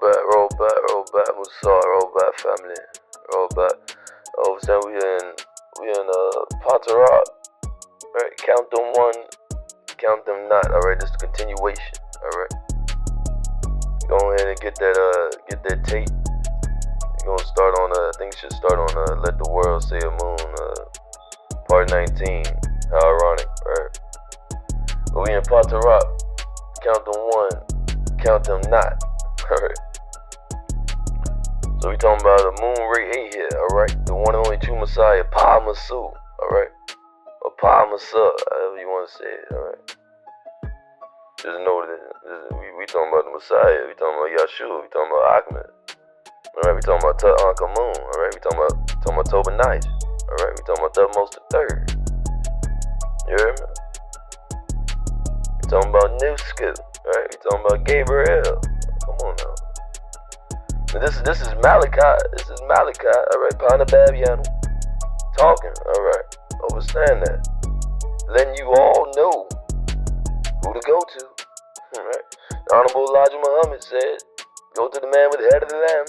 roll back, Musar, roll back, family, roll back. Overstand, we in Potter, right? Count them one, count them not. All right, this is the continuation. All right, go ahead and get that tape. You're gonna start on I think you should start on Let the World Say Amun, part 19. How ironic, right? But we in Potter, count them one, count them not. Alright. So we talking about Amun Rayay here, alright? The one and only True Messiah, MASUH, alright? Or MASUH, however you want to say it, alright? Just know that we talking about the Messiah, we talking about Yashua, we talking about Ahmad. Alright, we talking about TUTANKHAMUN, alright? We talking about Tobaniah, alright? We talking about THUTMOSE the third. You heard me? We talking about Nusku, alright? We talking about GABRIEL. Come on now. Now this is Malachi. This is Malachi. Alright, Panababian talking. Alright. Overstand that. Letting you all know who to go to. Alright. The Honorable Elijah Muhammad said, go to the man with the head of the lamb.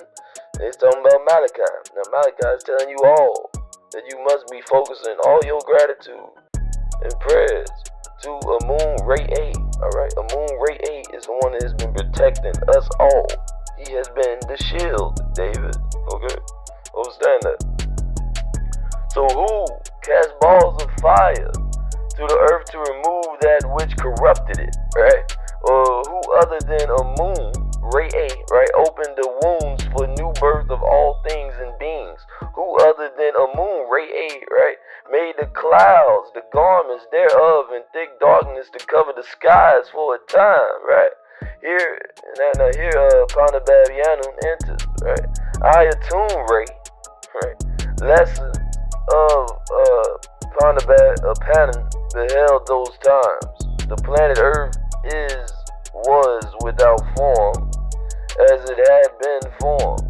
And he's talking about Malachi. Now Malachi is telling you all that you must be focusing all your gratitude and prayers to Amun Rayay. Alright, Amun Rayay is the one that has been protecting us all. He has been the shield, David. Okay? Overstand that. So who cast balls of fire to the earth to remove that which corrupted it, right? Or who other than Amun Rayay, right, opened the wombs for new birth of all things and beings? Who other than Amun Rayay, right, made the clouds, the garments thereof, and thick darkness to cover the skies for a time, right? Here, Panababian enters, right? Ayatun Ray, right? Lessons of Panababian beheld those times. The planet Earth was without form, as it had been formed.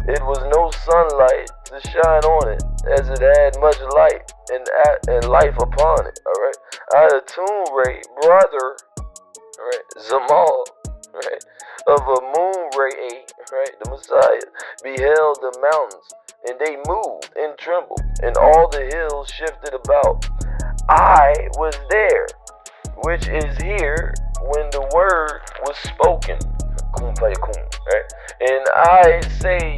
It was no sunlight to shine on it, as it had much light and life upon it. All right, Ayatun Ray, brother, right, Zamal, right, of Amun Rayay, right, the Messiah, beheld the mountains, and they moved and trembled, and all the hills shifted about. I was there, which is here when the word was spoken. Right? And I say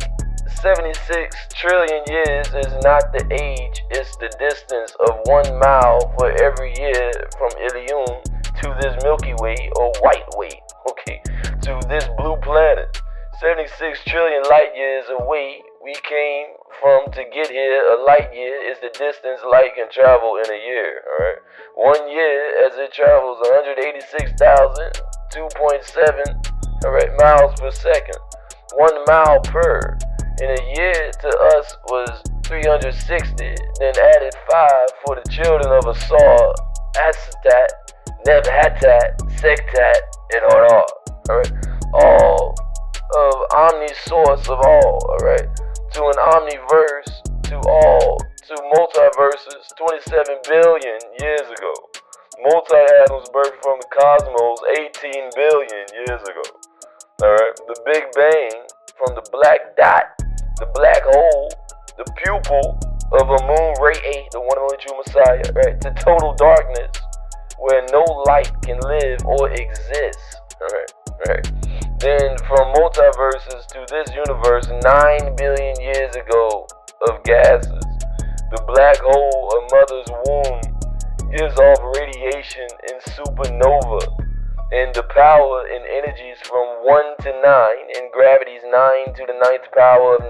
76 trillion years is not the age, it's the distance of 1 mile for every year from Ilium to this Milky Way or White Way, okay, to this blue planet. 76 trillion light years away we came from to get here. A light year is the distance light can travel in a year, alright? 1 year as it travels 186,000, 2.7, alright, miles per second. 1 mile per. In a year to us was 360, then added 5 for the children of ASAR, Asatat, Nebhatat, Sektat, and Orar. Alright? All of omni source of all, alright? To an omniverse, to all, to multiverses 27 billion years ago. Multi-atoms birthed from the cosmos 18 billion years ago. Alright? The Big Bang from the black dot, the black hole, the pupil of Amun Rayay, the one and only true Messiah, right? To total darkness where no light can live or exist. Alright, right. Then from multiverses to this universe 9 billion years ago of gases. The black hole, a mother's womb, gives off radiation in supernova. And the power and energies from 1 to 9, and gravity's 9 to the 9th power of 9,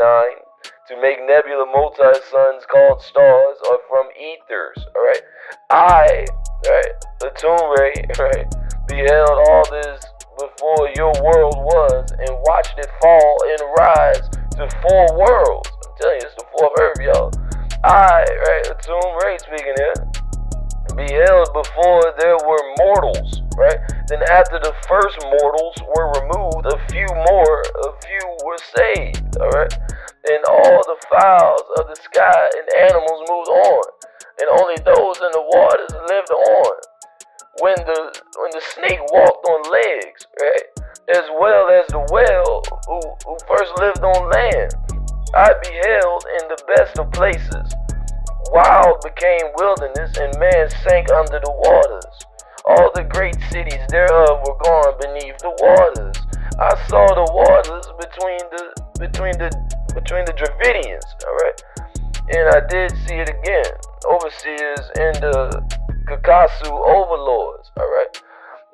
to make nebula multi-suns called stars, are from ethers, alright? I, right, Ayatun Ray, right, beheld all this before your world was, and watched it fall and rise to 4 worlds. I'm telling you, it's the 4th earth, y'all. I, right, Ayatun Ray speaking here, beheld before there were mortals, right? Then after the first mortals were removed, a few were saved, alright? And all the fowls of the sky and animals moved on, and only those in the waters lived on. When the snake walked on legs, right? As well as the whale who first lived on land. I beheld in the best of places. Wild became wilderness, and man sank under the waters. All the great cities thereof were gone beneath the waters. I saw the waters between the Dravidians, alright? And I did see it again. Overseers and the KHONSU overlords, alright?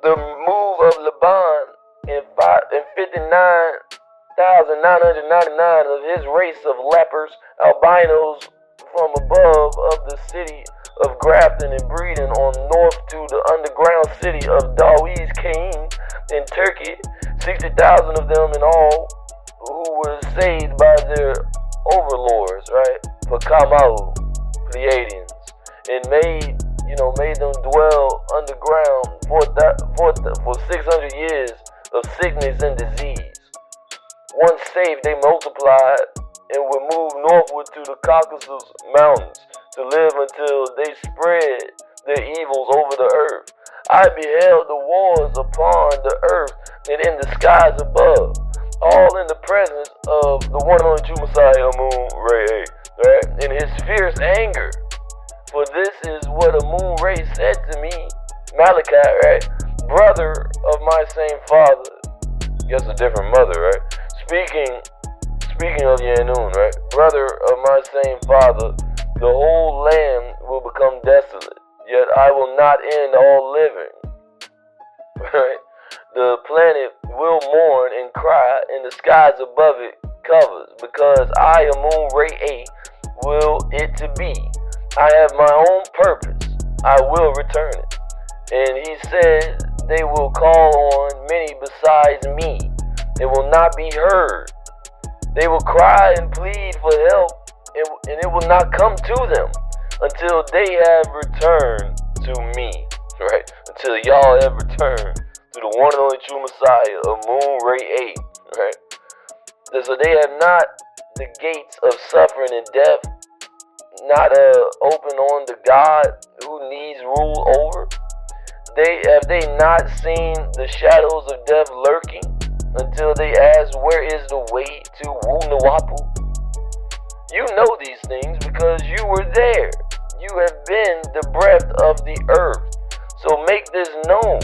The move of Laban and 59,999 of his race of lepers, albinos from above of the city of grafting and breeding on north to the underground city of Dawiz Kaim in Turkey, 60,000 of them in all, who were saved by their overlords, right? Pakamau, Pleiadians, and made them dwell underground for 600 years of sickness and disease. Once saved, they multiplied and would move northward to the Caucasus Mountains to live until they spread their evils over the earth. I beheld the wars upon the earth and in the skies above, all in the presence of the one and only True Messiah Amun Rayay, right? In his fierce anger. For this is what Amun Rayay said to me, Malachi, right? Brother of my same father. Guess a different mother, right? Speaking of Yanun, right? Brother of my same father, the whole land will become desolate, yet I will not end all living. Right? The planet will mourn and cry, and the skies above it covers, because I, Amun Rayay, will it to be. I have my own purpose. I will return it. And he said, they will call on many besides me. It will not be heard. They will cry and plead for help, and it will not come to them until they have returned to me, right? Until y'all have returned to the one and only True Messiah, Amun Rayay, right? So they have not the gates of suffering and death, not open on the God who needs rule over. Have they not seen the shadows of death lurking until they ask, where is the way to NUWABIAN? You know these things because you were there. You have been the breath of the earth. So make this known.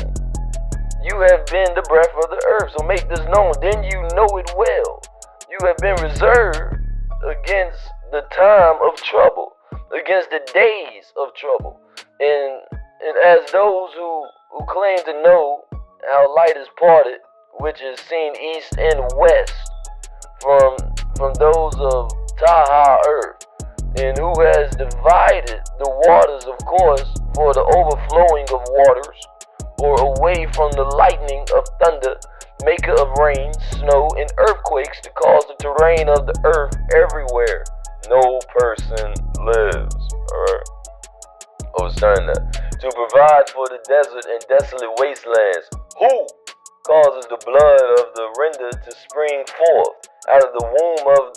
You have been the breath of the earth. So make this known. Then you know it well. You have been reserved against the time of trouble, against the days of trouble. And as those who claim to know how light is parted, which is seen east and west from those of Taha earth, and who has divided the waters, of course, for the overflowing of waters, or away from the lightning of thunder, maker of rain, snow, and earthquakes to cause the terrain of the earth everywhere no person lives. Alright? Overstand that. To provide for the desert and desolate wastelands. Who causes the blood of the render to spring forth out of the womb of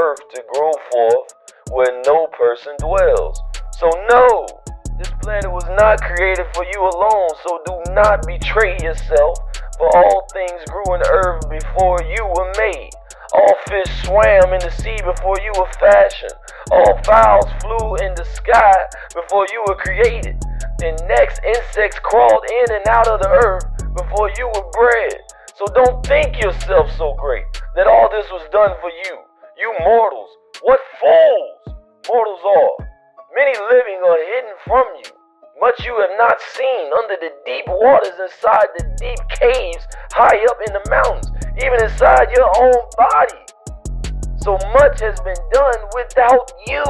earth to grow forth where no person dwells? So no, this planet was not created for you alone, so do not betray yourself, for all things grew in earth before you were made. All fish swam in the sea before you were fashioned. All fowls flew in the sky before you were created. And next, insects crawled in and out of the earth before you were bred. So don't think yourself so great that all this was done for you. You mortals, what fools mortals are. Many living are hidden from you. Much you have not seen under the deep waters, inside the deep caves, high up in the mountains, even inside your own body. So much has been done without you.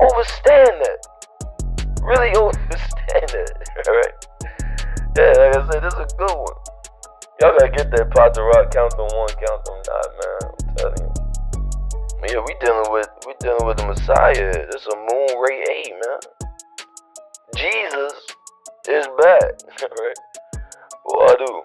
Overstand that. Really understand that. Alright? Yeah, like I said, this is a good one. Y'all gotta get that pot to rock, count them one, count them not, man. I'm telling you. Yeah, we dealing with the Messiah. This is Amun Rayay, man. Jesus is back. Alright? Well, I do.